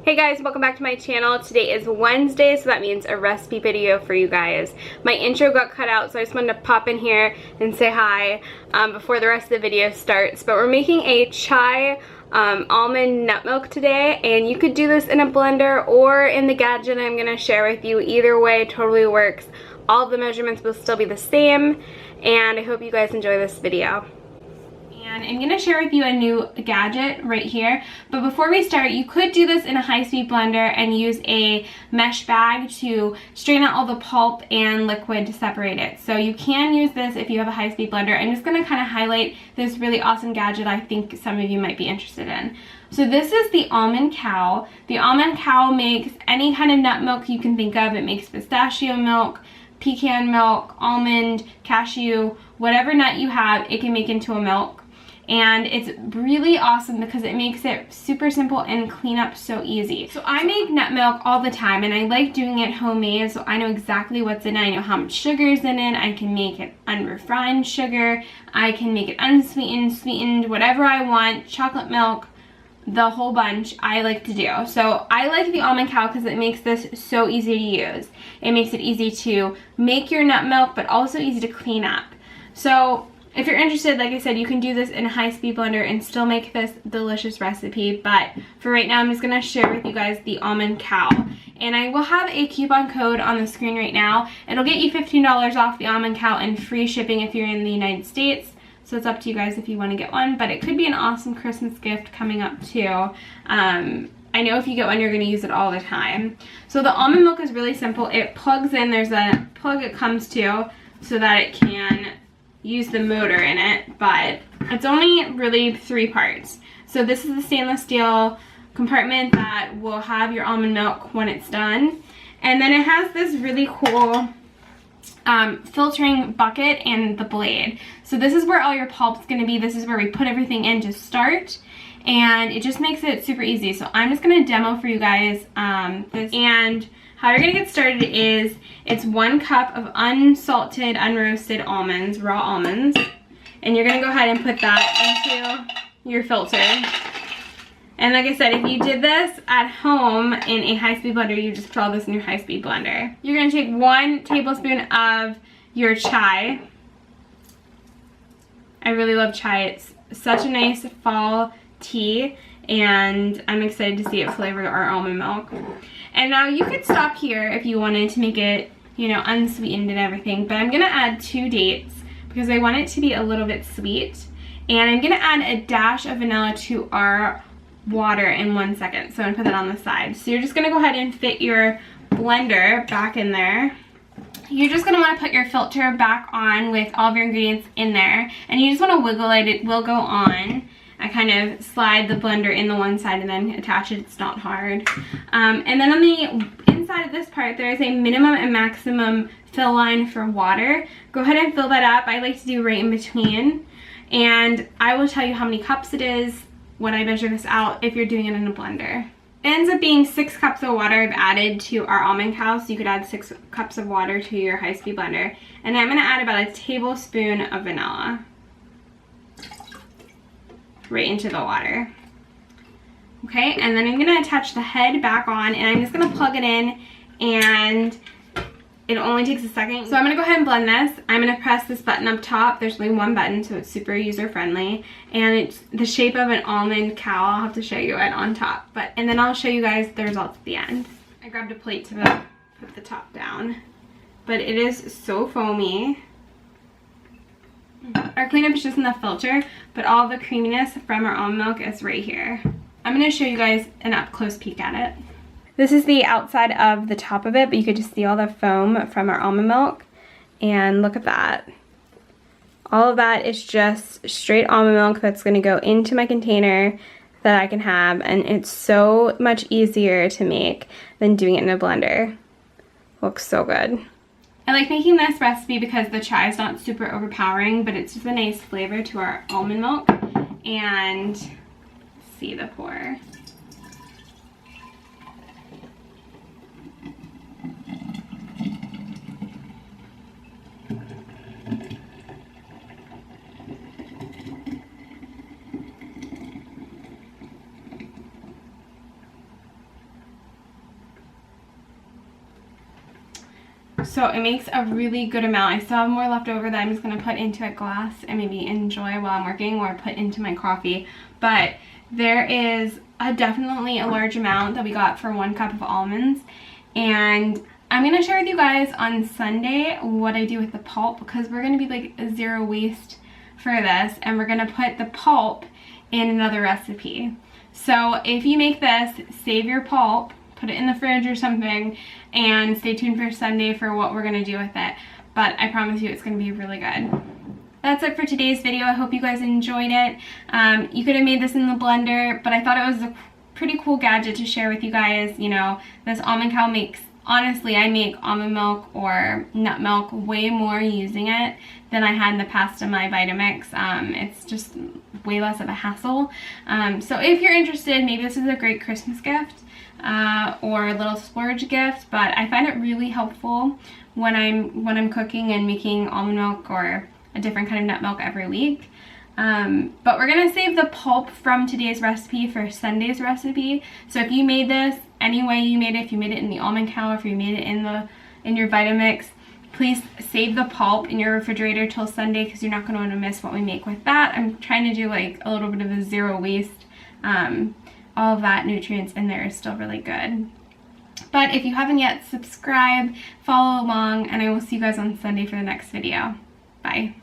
Hey guys, welcome back to my channel. Today is Wednesday, so that means a recipe video for you guys. My intro got cut out, so I just wanted to pop in here and say hi before the rest of the video starts. But we're making a chai almond nut milk today, and you could do this in a blender or in the gadget I'm going to share with you. Either way totally works. All of the measurements will still be the same, and I hope you guys enjoy this video. And I'm going to share with you a new gadget right here. But before we start, you could do this in a high-speed blender and use a mesh bag to strain out all the pulp and liquid to separate it. So you can use this if you have a high-speed blender. I'm just going to kind of highlight this really awesome gadget I think some of you might be interested in. So this is the Almond Cow. The Almond Cow makes any kind of nut milk you can think of. It makes pistachio milk, pecan milk, almond, cashew, whatever nut you have, it can make into a milk. And it's really awesome because it makes it super simple and clean up so easy. So I make nut milk all the time, and I like doing it homemade, so I know exactly what's in it. I know how much sugar is in it. I can make it unrefined sugar. I can make it unsweetened, sweetened, whatever I want, chocolate milk, the whole bunch I like to do. So I like the Almond Cow because it makes this so easy to use. It makes it easy to make your nut milk, but also easy to clean up. So if you're interested, like I said, you can do this in a high-speed blender and still make this delicious recipe. But for right now, I'm just going to share with you guys the Almond Cow. And I will have a coupon code on the screen right now. It'll get you $15 off the Almond Cow and free shipping if you're in the United States. So it's up to you guys if you want to get one. But it could be an awesome Christmas gift coming up too. I know if you get one, you're going to use it all the time. So the almond milk is really simple. It plugs in. There's a plug it comes to so that it can use the motor in it, but it's only really 3 parts. So this is the stainless steel compartment that will have your almond milk when it's done. And then it has this really cool filtering bucket and the blade. So this is where all your pulp's gonna be. This is where we put everything in to start. And it just makes it super easy. So I'm just gonna demo for you guys this. And how you're gonna get started is, it's 1 cup of unsalted, unroasted almonds, raw almonds. And you're gonna go ahead and put that into your filter. And like I said, if you did this at home in a high-speed blender, you just put all this in your high-speed blender. You're gonna take 1 tablespoon of your chai. I really love chai. It's such a nice fall tea, and I'm excited to see it flavor our almond milk. And now you could stop here if you wanted to make it, you know, unsweetened and everything, but I'm gonna add 2 dates because I want it to be a little bit sweet. And I'm gonna add a dash of vanilla to our water in 1 second. So I'm gonna put that on the side. So you're just gonna go ahead and fit your blender back in there. You're just gonna wanna put your filter back on with all of your ingredients in there. And you just wanna wiggle it, it will go on. I kind of slide the blender in the one side and then attach it. It's not hard. And then on the inside of this part, there is a minimum and maximum fill line for water. Go ahead and fill that up. I like to do right in between. And I will tell you how many cups it is when I measure this out if you're doing it in a blender. It ends up being 6 cups of water I've added to our Almond Cow, so you could add 6 cups of water to your high-speed blender. And I'm gonna add about a tablespoon of vanilla right into the water. Okay, and then I'm gonna attach the head back on, and I'm just gonna plug it in, and it only takes a second. So I'm gonna go ahead and blend this. I'm gonna press this button up top. There's only 1 button, so it's super user-friendly, and it's the shape of an almond cow. I'll have to show you it on top, and then I'll show you guys the results at the end. I grabbed a plate to put the top down, but it is so foamy. Our cleanup is just in the filter, but all the creaminess from our almond milk is right here. I'm going to show you guys an up-close peek at it. This is the outside of the top of it, but you could just see all the foam from our almond milk. And look at that. All of that is just straight almond milk that's going to go into my container that I can have, and it's so much easier to make than doing it in a blender. Looks so good. I like making this recipe because the chai is not super overpowering, but it's just a nice flavor to our almond milk. And see the pour. So it makes a really good amount. I still have more left over that I'm just going to put into a glass and maybe enjoy while I'm working, or put into my coffee. But there is definitely a large amount that we got for 1 cup of almonds. And I'm going to share with you guys on Sunday what I do with the pulp, because we're going to be like zero waste for this, and we're going to put the pulp in another recipe. So if you make this, save your pulp, put it in the fridge or something, and stay tuned for Sunday for what we're going to do with it. But I promise you it's going to be really good. That's it for today's video. I hope you guys enjoyed it. You could have made this in the blender, but I thought it was a pretty cool gadget to share with you guys. You know, this almond cow makes, honestly, I make almond milk or nut milk way more using it than I had in the past in my Vitamix. It's just way less of a hassle. So if you're interested, maybe this is a great Christmas gift or a little splurge gift, but I find it really helpful when I'm cooking and making almond milk or a different kind of nut milk every week. But we're gonna save the pulp from today's recipe for Sunday's recipe. So if you made this any way you made it, if you made it in the almond cow, if you made it in your Vitamix, please save the pulp in your refrigerator till Sunday, because you're not going to want to miss what we make with that. I'm trying to do like a little bit of a zero waste. All of that nutrients in there is still really good. But if you haven't yet, subscribe, follow along, and I will see you guys on Sunday for the next video. Bye.